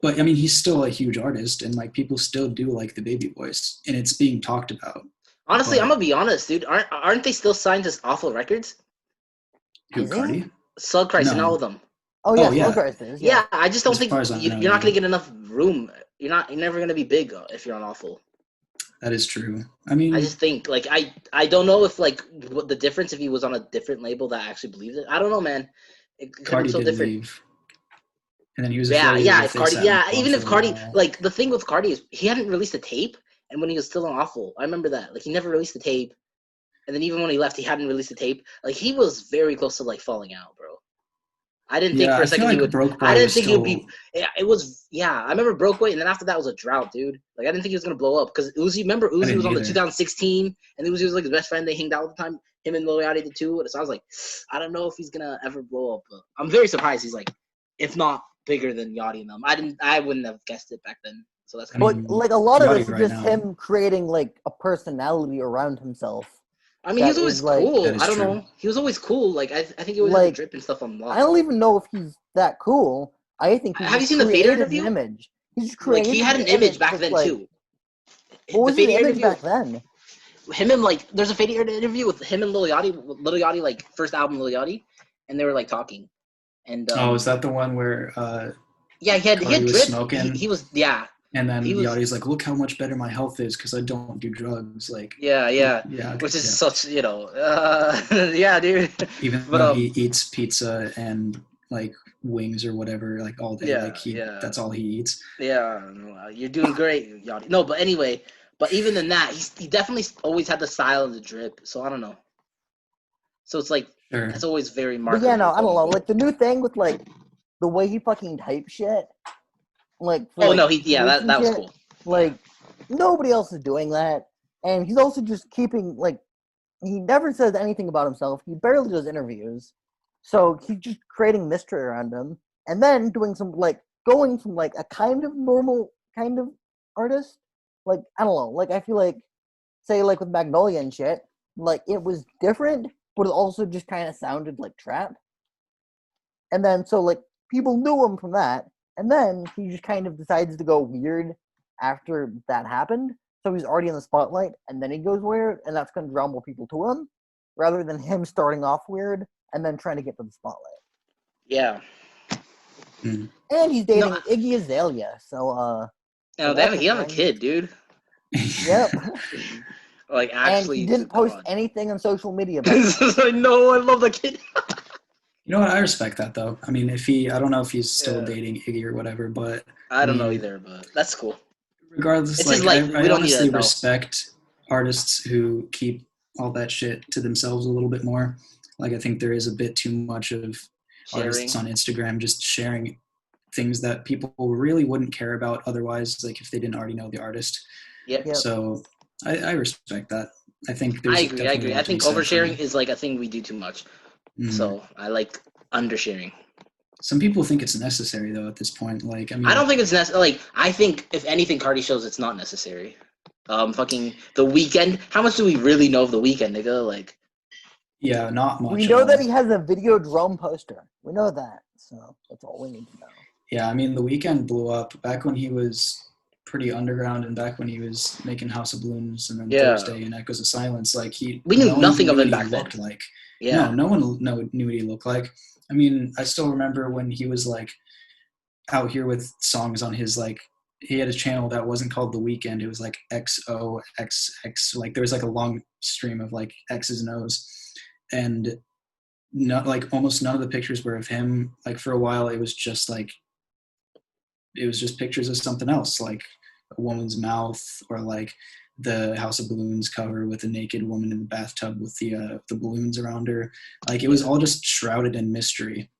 But I mean, he's still a huge artist, and like people still do like the baby voice, and it's being talked about. Honestly, I'm gonna be honest, dude. Aren't they still signed to Awful Records? Who, Carti? Slug Christ and all of them. Oh yeah, Slug Christ is. Yeah, I just don't think you're not gonna get enough room. You're never gonna be big if you're on Awful. That is true. I mean, I just think like I don't know if like what the difference if he was on a different label that actually believed it. I don't know, man. It could be so different. Leave. And then he was if Carti, even if Carti, like the thing with Carti is he hadn't released a tape, and when he was still on Awful, I remember that, like he never released the tape, and then even when he left, he hadn't released the tape. Like he was very close to like falling out, bro. I didn't think for a second he would. I didn't think he would be. It was I remember Broke Boy, and then after that was a drought, dude. Like I didn't think he was gonna blow up because Uzi. Remember Uzi was on the 2016, and Uzi was like his best friend. They hanged out all the time. Him and Lil Yachty did too. So I was like, I don't know if he's gonna ever blow up. But I'm very surprised he's like, if not bigger than Yachty and them. I wouldn't have guessed it back then. So that's kind of like a lot of it is just him creating like a personality around himself. I mean, he was always cool. I don't know. He was always cool. Like I think he always had the drip and stuff on lock. I don't even know if he's that cool. I think have you seen the Fader interview? Image. He's just like he had an image back then too. What was the image back then? Him and like there's a Fader interview with him and Lil Yachty like first album Lil Yachty, and they were like talking. And is that the one where he had drip. Smoking? He was And then the audio's like, look how much better my health is because I don't do drugs. Like which is such dude. Even though he eats pizza and like wings or whatever like all day, that's all he eats. Yeah, you're doing great, Yachty. No, but anyway, even in that, he definitely always had the style and the drip. So I don't know. So it's like it's always very marketable. But yeah, no, I don't know. Like the new thing with like the way he fucking types shit. Like that was cool. Like nobody else is doing that, and he's also just keeping like he never says anything about himself. He barely does interviews, so he's just creating mystery around him, and then doing some like going from like a kind of normal kind of artist. Like I don't know. Like I feel like say like with Magnolia and shit, like it was different, but it also just kind of sounded like trap. And then so like people knew him from that. And then he just kind of decides to go weird after that happened. So he's already in the spotlight, and then he goes weird, and that's going to draw more people to him, rather than him starting off weird and then trying to get to the spotlight. Yeah. And he's dating Iggy Azalea, so he have a kid, dude. Yep. Like actually, and he didn't post anything on social media about it. I know, I love the kid. You know what? I respect that, though. I mean, I don't know if he's still dating Iggy or whatever, but I don't know either. But that's cool. Regardless, I honestly respect artists who keep all that shit to themselves a little bit more. Like, I think there is a bit too much of artists on Instagram just sharing things that people really wouldn't care about otherwise, like if they didn't already know the artist. Yep. So I respect that. I think I agree. I think oversharing is like a thing we do too much. So I like undersharing. Some people think it's necessary though at this point. Like, I mean, I don't think it's necessary. Like, I think if anything, Carti shows it's not necessary. Fucking The Weeknd. How much do we really know of The Weeknd, nigga? Like, yeah, not much. We know that he has a video drum poster. We know that, so that's all we need to know. Yeah, I mean, The Weeknd blew up back when he was pretty underground and back when he was making House of Balloons and then Thursday and Echoes of Silence. Like we knew nothing of him back then. Like. Yeah. No one knew what he looked like. I mean, I still remember when he was like out here with songs on his like he had a channel that wasn't called The Weeknd. It was like XOXX. Like there was like a long stream of like X's and O's, and almost none of the pictures were of him. Like for a while, it was just pictures of something else, like a woman's mouth or like the House of Balloons cover with a naked woman in the bathtub with the balloons around her. Like it was all just shrouded in mystery.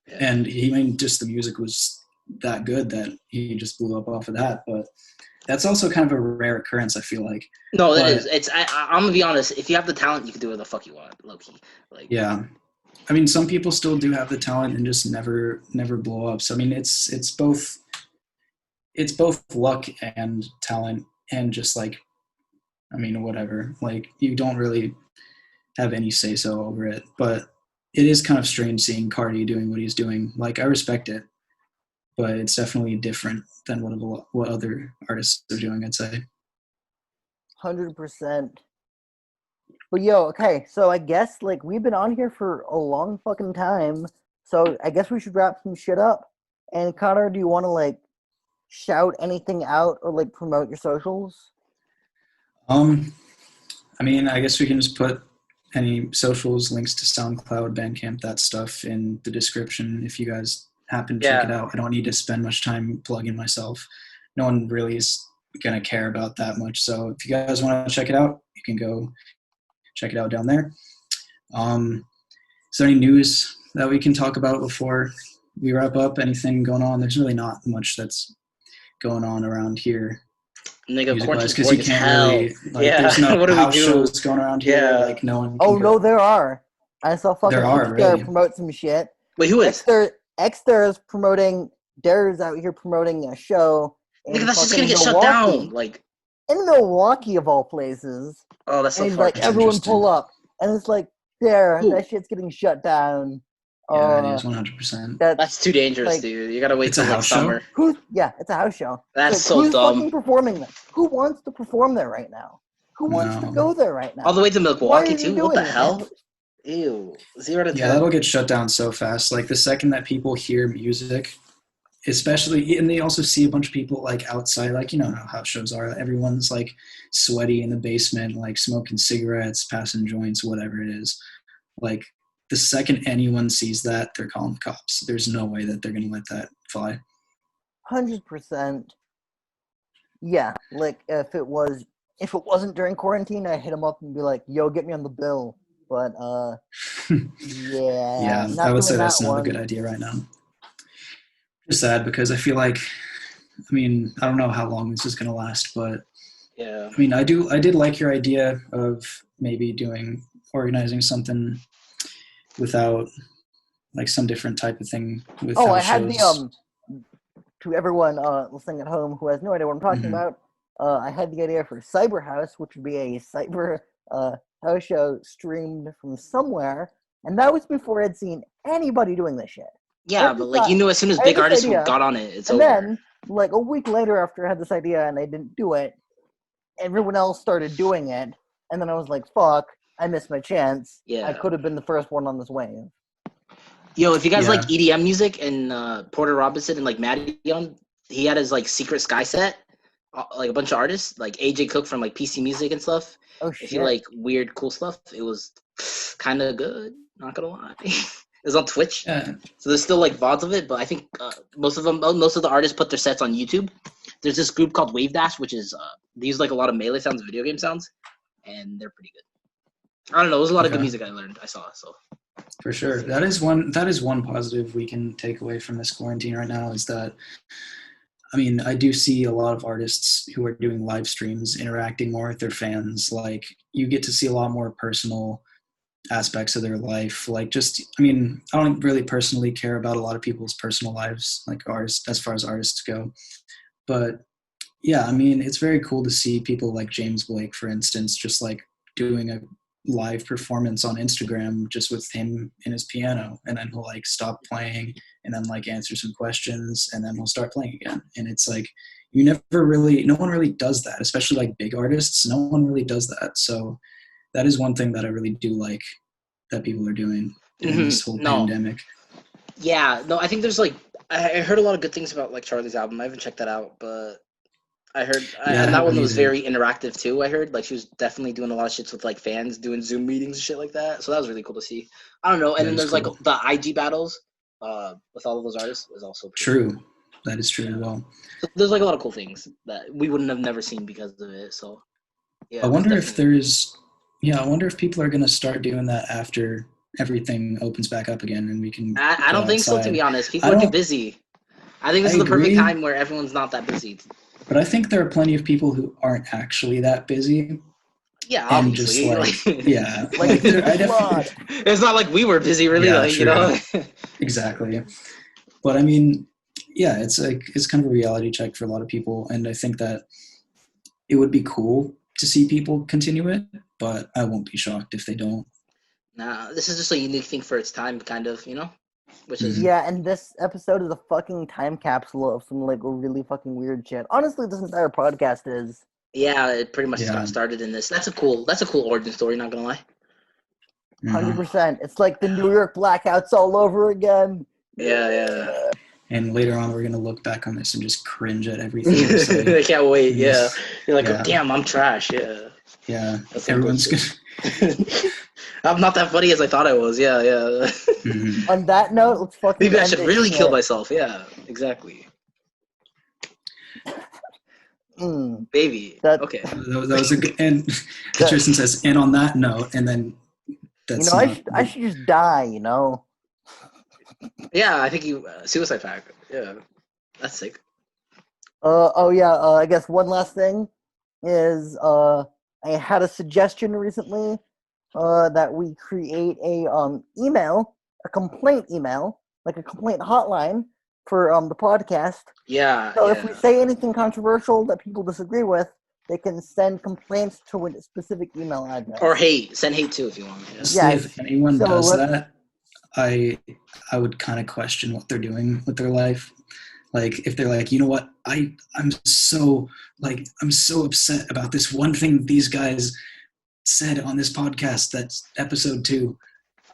Yeah. And the music was that good that he just blew up off of that. But that's also kind of a rare occurrence, I feel like. No, it is. I'm gonna be honest. If you have the talent, you can do what the fuck you want, low key. Like, yeah. I mean, some people still do have the talent and just never blow up. So I mean, it's both luck and talent and just like, I mean, whatever. Like, you don't really have any say-so over it. But it is kind of strange seeing Carti doing what he's doing. Like, I respect it. But it's definitely different than what other artists are doing, I'd say. 100%. But, okay. So, I guess, like, we've been on here for a long fucking time. So, I guess we should wrap some shit up. And, Connor, do you want to, like, shout anything out or, like, promote your socials? I mean, I guess we can just put any socials, links to SoundCloud, Bandcamp, that stuff in the description if you guys happen to check it out. I don't need to spend much time plugging myself. No one really is going to care about that much. So if you guys want to check it out, you can go check it out down there. Is there any news that we can talk about before we wrap up? Anything going on? There's really not much that's going on around here. Nigga, quarantine's boring as hell. Really, there's no what house shows going around here. Like, no one can no, there are. I saw fucking Xter promote some shit. Wait, who is? Xter is promoting, Dara's out here promoting a show. Nigga, that's just gonna get shut down. Like, in Milwaukee, of all places. Oh, that's so and far. Like, everyone pull up. And it's like, that shit's getting shut down. Yeah, it is 100%. That's too dangerous, like, dude. You gotta wait till like summer. It's a house show. That's so who's dumb. Fucking performing there? Who wants to perform there right now? Who wants to go there right now? All the way to Milwaukee too? What the hell? Ew. 0 to 10. Yeah, that'll get shut down so fast. Like the second that people hear music, especially, and they also see a bunch of people like outside, like you know how house shows are. Everyone's like sweaty in the basement, like smoking cigarettes, passing joints, whatever it is. Like the second anyone sees that, they're calling the cops. There's no way that they're gonna let that fly. 100%. Yeah, like if it wasn't during quarantine, I'd hit him up and be like, "Yo, get me on the bill." But yeah, I would say that's not a good idea right now. Just sad because I feel like, I mean, I don't know how long this is gonna last, but yeah, I mean, I did like your idea of maybe organizing something without like some different type of thing with I had the to everyone listening at home who has no idea what I'm talking about, I had the idea for Cyber House, which would be a cyber house show streamed from somewhere, and that was before I'd seen anybody doing this shit. Yeah, but like you knew, as soon as big artists got on it, it's over. And then, like a week later, after I had this idea and I didn't do it, everyone else started doing it, and then I was like, "Fuck, I missed my chance. Yeah, I could have been the first one on this wave." Yo, if you guys like EDM music and Porter Robinson and like Maddie, he had his like secret Sky set, like a bunch of artists, like AJ Cook from like PC Music and stuff. Oh shit! If you like weird, cool stuff, it was kind of good. Not gonna lie. It was on Twitch, so there's still like VODs of it, but I think most of the artists put their sets on YouTube. There's this group called Wave Dash, which is they use like a lot of melee sounds, video game sounds, and they're pretty good. I don't know. It was a lot of good music I saw. So for sure, that is one positive we can take away from this quarantine right now is that, I mean, I do see a lot of artists who are doing live streams interacting more with their fans. Like you get to see a lot more personal aspects of their life. Like just, I mean, I don't really personally care about a lot of people's personal lives, like artists, as far as artists go. But yeah, I mean, it's very cool to see people like James Blake, for instance, just like doing a live performance on Instagram just with him and his piano, and then he'll like stop playing and then like answer some questions and then he'll start playing again. And it's like no one really does that, especially like big artists. No one really does that. So that is one thing that I really do like that people are doing in this whole pandemic. Yeah, no, I think there's like I heard a lot of good things about like Charlie's album. I haven't checked that out, but I heard and that one was very interactive too. I heard like she was definitely doing a lot of shits with like fans, doing Zoom meetings and shit like that. So that was really cool to see. I don't know. And then there's like the IG battles with all of those artists was also true. Cool. That is true as well. So there's like a lot of cool things that we wouldn't have never seen because of it. So yeah. I wonder if people are gonna start doing that after everything opens back up again and we can. I don't think so, to be honest. People are too busy. I think this is the perfect time where everyone's not that busy. But I think there are plenty of people who aren't actually that busy. Yeah, obviously. Just like, it's not like we were busy, really. Yeah, like, sure. You know. Exactly. But I mean, yeah, it's kind of a reality check for a lot of people, and I think that it would be cool to see people continue it, but I won't be shocked if they don't. Nah, this is just a unique thing for its time, kind of, you know? Which is and this episode is a fucking time capsule of some like really fucking weird shit. Honestly, this entire podcast is. Yeah, it pretty much started in this. That's a cool origin story, not gonna lie. 100%. It's like the New York blackouts all over again. Yeah. And later on, we're gonna look back on this and just cringe at everything. I can't wait. Yeah, you're like, oh, damn, I'm trash. Yeah. Yeah. Everyone's gonna. I'm not that funny as I thought I was. Yeah. Mm-hmm. On that note, let's fucking. Maybe I should really kill myself. Yeah, exactly. Baby. Okay. That was a good. And Tristan says, and on that note, and then. That's I should just die. You know. Yeah, I think suicide pact. Yeah, that's sick. I guess one last thing is I had a suggestion recently that we create a complaint email, like a complaint hotline for the podcast. Yeah. So if we say anything controversial that people disagree with, they can send complaints to a specific email address. Or hate. Send hate too if you want. Yeah. If anyone does that, I would kind of question what they're doing with their life. Like if they're like, you know what, I'm so upset about this one thing these guys said on this podcast, that's episode 2.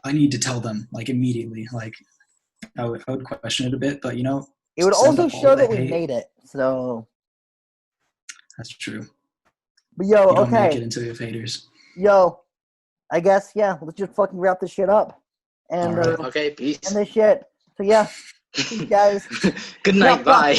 I need to tell them like immediately. Like I would question it a bit, but it would also show that we made it. So that's true. But yo, you don't okay. make it until you have haters. Yo, I guess let's just fucking wrap this shit up. And right. Okay, peace. And this shit. So yeah, guys. Good night. Bye.